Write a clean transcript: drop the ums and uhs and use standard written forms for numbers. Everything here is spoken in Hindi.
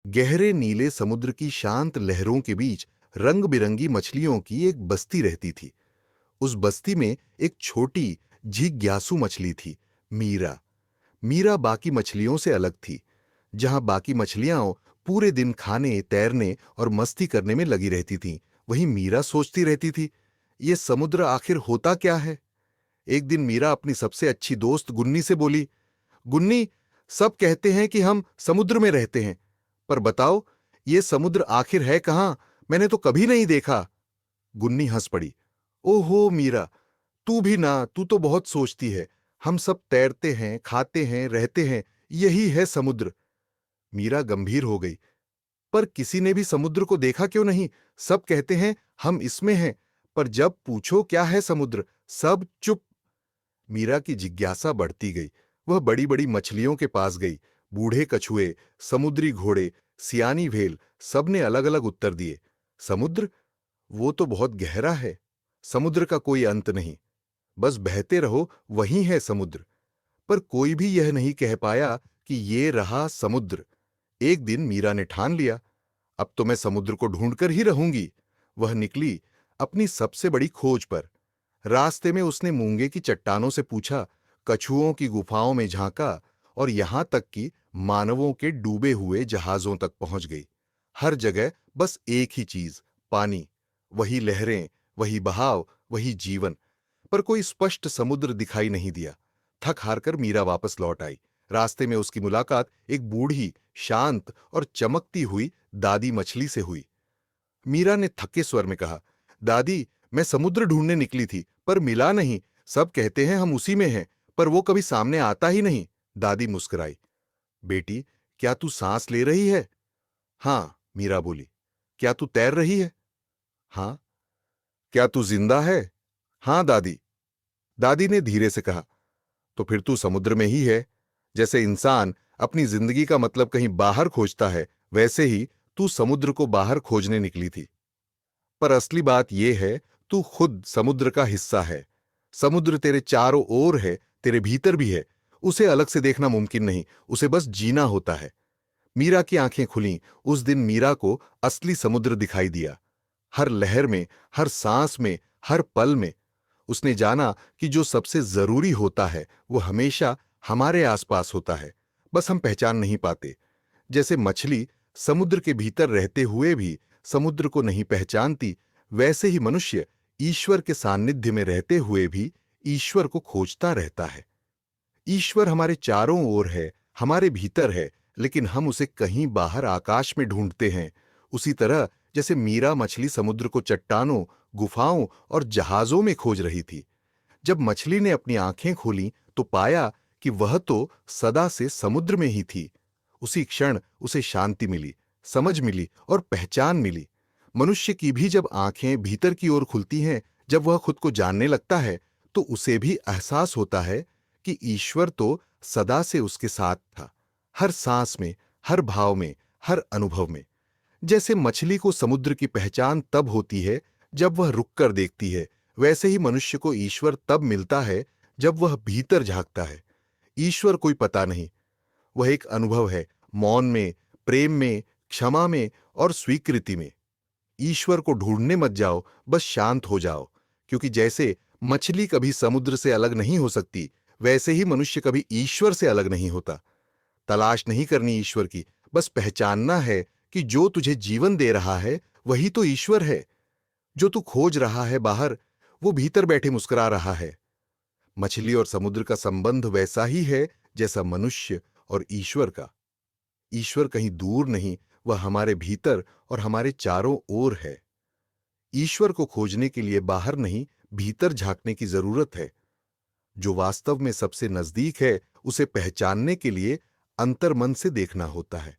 गहरे नीले समुद्र की शांत लहरों के बीच रंग बिरंगी मछलियों की एक बस्ती रहती थी। उस बस्ती में एक छोटी जिज्ञासु मछली थी, मीरा। मीरा बाकी मछलियों से अलग थी। जहां बाकी मछलियां पूरे दिन खाने, तैरने और मस्ती करने में लगी रहती थीं, वहीं मीरा सोचती रहती थी, ये समुद्र आखिर होता क्या है। एक दिन मीरा अपनी सबसे अच्छी दोस्त गुन्नी से बोली, गुन्नी, सब कहते हैं कि हम समुद्र में रहते हैं, पर बताओ, ये समुद्र आखिर है कहां? मैंने तो कभी नहीं देखा। गुन्नी हंस पड़ी। ओहो मीरा, तू भी ना, तू तो बहुत सोचती है। हम सब तैरते हैं, खाते हैं, रहते हैं, यही है समुद्र। मीरा गंभीर हो गई। पर किसी ने भी समुद्र को देखा क्यों नहीं? सब कहते हैं हम इसमें हैं, पर जब पूछो क्या है समुद्र, सब चुप। मीरा की जिज्ञासा बढ़ती गई। वह बड़ी बड़ी मछलियों के पास गई। बूढ़े कछुए, समुद्री घोड़े, सियानी भेल, सबने अलग अलग उत्तर दिए। समुद्र? वो तो बहुत गहरा है। समुद्र का कोई अंत नहीं, बस बहते रहो, वही है समुद्र। पर कोई भी यह नहीं कह पाया कि ये रहा समुद्र। एक दिन मीरा ने ठान लिया, अब तो मैं समुद्र को ढूंढकर ही रहूंगी। वह निकली अपनी सबसे बड़ी खोज पर। रास्ते में उसने मूंगे की चट्टानों से पूछा, कछुओं की गुफाओं में झांका और यहां तक कि मानवों के डूबे हुए जहाजों तक पहुंच गई। हर जगह बस एक ही चीज, पानी। वही लहरें, वही बहाव, वही जीवन। पर कोई स्पष्ट समुद्र दिखाई नहीं दिया। थक हार कर मीरा वापस लौट आई। रास्ते में उसकी मुलाकात एक बूढ़ी, शांत और चमकती हुई दादी मछली से हुई। मीरा ने थके स्वर में कहा, दादी, मैं समुद्र ढूंढने निकली थी, पर मिला नहीं। सब कहते हैं हम उसी में हैं, पर वो कभी सामने आता ही नहीं। दादी मुस्कुराई। बेटी, क्या तू सांस ले रही है? हां, मीरा बोली। क्या तू तैर रही है? हां। क्या तू जिंदा है? हां दादी। दादी ने धीरे से कहा, तो फिर तू समुद्र में ही है। जैसे इंसान अपनी जिंदगी का मतलब कहीं बाहर खोजता है, वैसे ही तू समुद्र को बाहर खोजने निकली थी। पर असली बात यह है, तू खुद समुद्र का हिस्सा है। समुद्र तेरे चारों ओर है, तेरे भीतर भी है। उसे अलग से देखना मुमकिन नहीं, उसे बस जीना होता है। मीरा की आंखें खुलीं। उस दिन मीरा को असली समुद्र दिखाई दिया। हर लहर में, हर सांस में, हर पल में। उसने जाना कि जो सबसे जरूरी होता है वो हमेशा हमारे आसपास होता है, बस हम पहचान नहीं पाते। जैसे मछली समुद्र के भीतर रहते हुए भी समुद्र को नहीं पहचानती, वैसे ही मनुष्य ईश्वर के सानिध्य में रहते हुए भी ईश्वर को खोजता रहता है। ईश्वर हमारे चारों ओर है, हमारे भीतर है, लेकिन हम उसे कहीं बाहर आकाश में ढूंढते हैं। उसी तरह जैसे मीरा मछली समुद्र को चट्टानों, गुफाओं और जहाजों में खोज रही थी। जब मछली ने अपनी आंखें खोलीं तो पाया कि वह तो सदा से समुद्र में ही थी। उसी क्षण उसे शांति मिली, समझ मिली और पहचान मिली। मनुष्य की भी जब आंखें भीतर की ओर खुलती हैं, जब वह खुद को जानने लगता है, तो उसे भी एहसास होता है कि ईश्वर तो सदा से उसके साथ था, हर सांस में, हर भाव में, हर अनुभव में। जैसे मछली को समुद्र की पहचान तब होती है जब वह रुककर देखती है, वैसे ही मनुष्य को ईश्वर तब मिलता है जब वह भीतर झांकता है। ईश्वर कोई पता नहीं, वह एक अनुभव है, मौन में, प्रेम में, क्षमा में और स्वीकृति में। ईश्वर को ढूंढने मत जाओ, बस शांत हो जाओ। क्योंकि जैसे मछली कभी समुद्र से अलग नहीं हो सकती, वैसे ही मनुष्य कभी ईश्वर से अलग नहीं होता। तलाश नहीं करनी ईश्वर की, बस पहचानना है कि जो तुझे जीवन दे रहा है वही तो ईश्वर है। जो तू खोज रहा है बाहर, वो भीतर बैठे मुस्कुरा रहा है। मछली और समुद्र का संबंध वैसा ही है जैसा मनुष्य और ईश्वर का। ईश्वर कहीं दूर नहीं, वह हमारे भीतर और हमारे चारों ओर है। ईश्वर को खोजने के लिए बाहर नहीं, भीतर झांकने की जरूरत है। जो वास्तव में सबसे नजदीक है, उसे पहचानने के लिए अंतर्मन से देखना होता है।